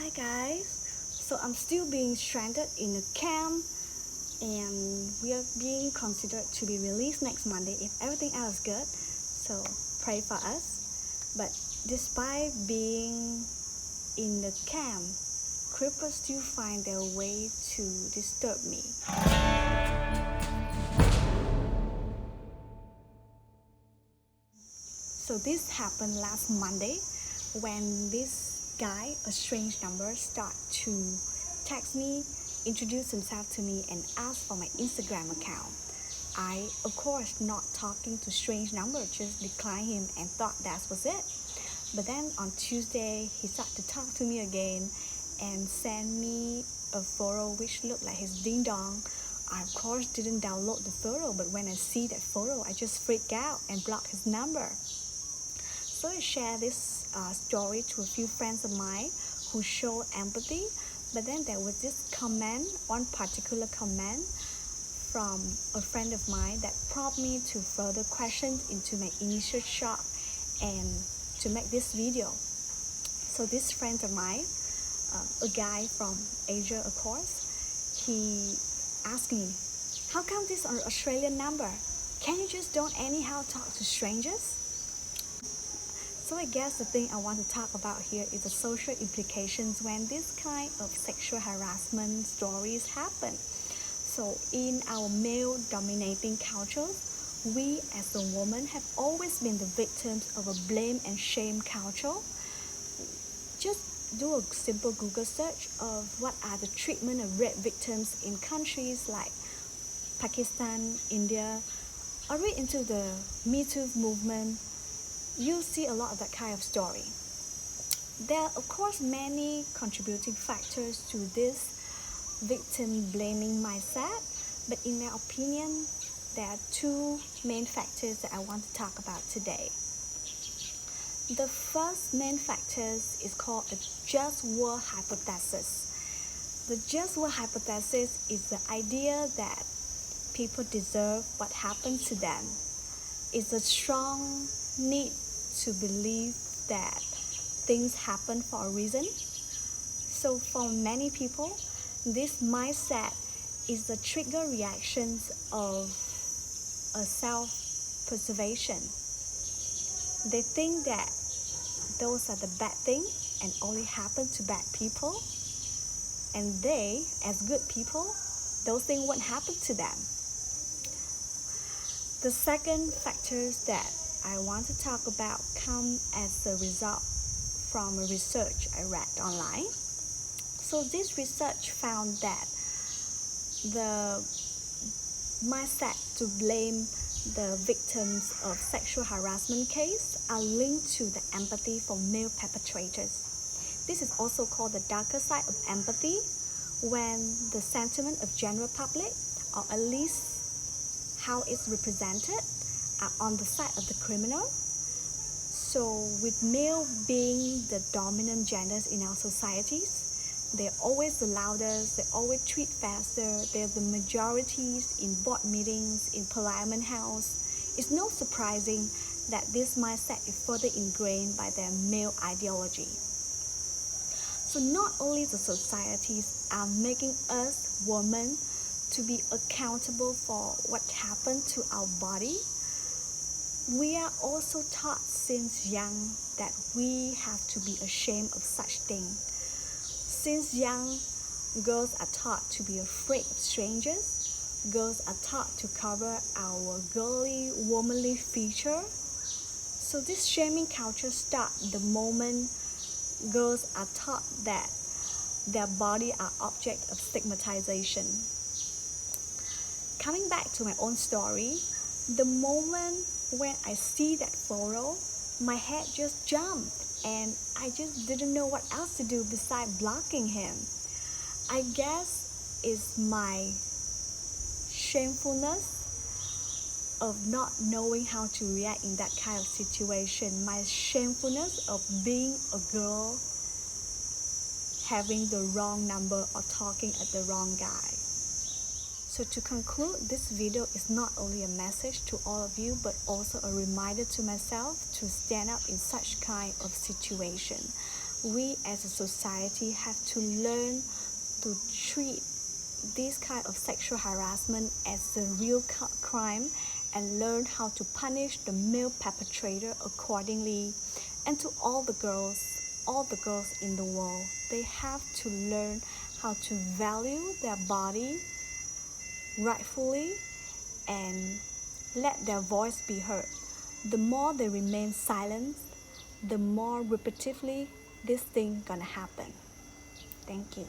Hi guys, so I'm still being stranded in a camp and we are being considered to be released next Monday if everything else is good, so pray for us. But despite being in the camp, creepers still find their way to disturb me. So this happened last Monday when this guy, a strange number, start to text me, introduce himself to me and ask for my Instagram account. I, of course, not talking to strange number, just declined him and thought that was it. But then on Tuesday, he started to talk to me again and send me a photo which looked like his ding dong. I of course didn't download the photo, but when I see that photo, I just freak out and block his number. So I share this story to a few friends of mine who show empathy, but then there was this comment, one particular comment from a friend of mine that prompted me to further question into my initial shock and to make this video. So this friend of mine, a guy from Asia of course, he asked me, how come this an Australian number? Can you just don't anyhow talk to strangers? So I guess the thing I want to talk about here is the social implications when this kind of sexual harassment stories happen. So in our male dominating cultures, we as a woman have always been the victims of a blame and shame culture. Just do a simple Google search of what are the treatment of rape victims in countries like Pakistan, India, or read into the Me Too movement. You'll see a lot of that kind of story. There are of course many contributing factors to this victim blaming mindset, but in my opinion, there are two main factors that I want to talk about today. The first main factor is called a just war hypothesis. The just war hypothesis is the idea that people deserve what happens to them. It's a strong need to believe that things happen for a reason. So for many people, this mindset is the trigger reactions of a self-preservation. They think that those are the bad things and only happen to bad people, and they, as good people, those things won't happen to them. The second factors that I want to talk about come as a result from a research I read online. So this research found that the mindset to blame the victims of sexual harassment case are linked to the empathy for male perpetrators. This is also called the darker side of empathy, when the sentiment of general public, or at least how it's represented, are on the side of the criminal. So with male being the dominant genders in our societies, they're always the loudest, they always tweet faster, they're the majorities in board meetings, in Parliament House. It's no surprising that this mindset is further ingrained by their male ideology. So not only the societies are making us women to be accountable for what happened to our body, we are also taught since young that we have to be ashamed of such things. Since young, girls are taught to be afraid of strangers. Girls are taught to cover our girly, womanly feature. So this shaming culture starts the moment girls are taught that their body are object of stigmatization. Coming back to my own story, the moment when I see that photo, my head just jumped and I just didn't know what else to do besides blocking him. I guess it's my shamefulness of not knowing how to react in that kind of situation, my shamefulness of being a girl having the wrong number or talking at the wrong guy. So to conclude, this video is not only a message to all of you, but also a reminder to myself to stand up in such kind of situation. we as a society have to learn to treat this kind of sexual harassment as a real crime and learn how to punish the male perpetrator accordingly. And to all the girls in the world, they have to learn how to value their body rightfully and let their voice be heard. The more they remain silent, the more repetitively this thing gonna happen. Thank you.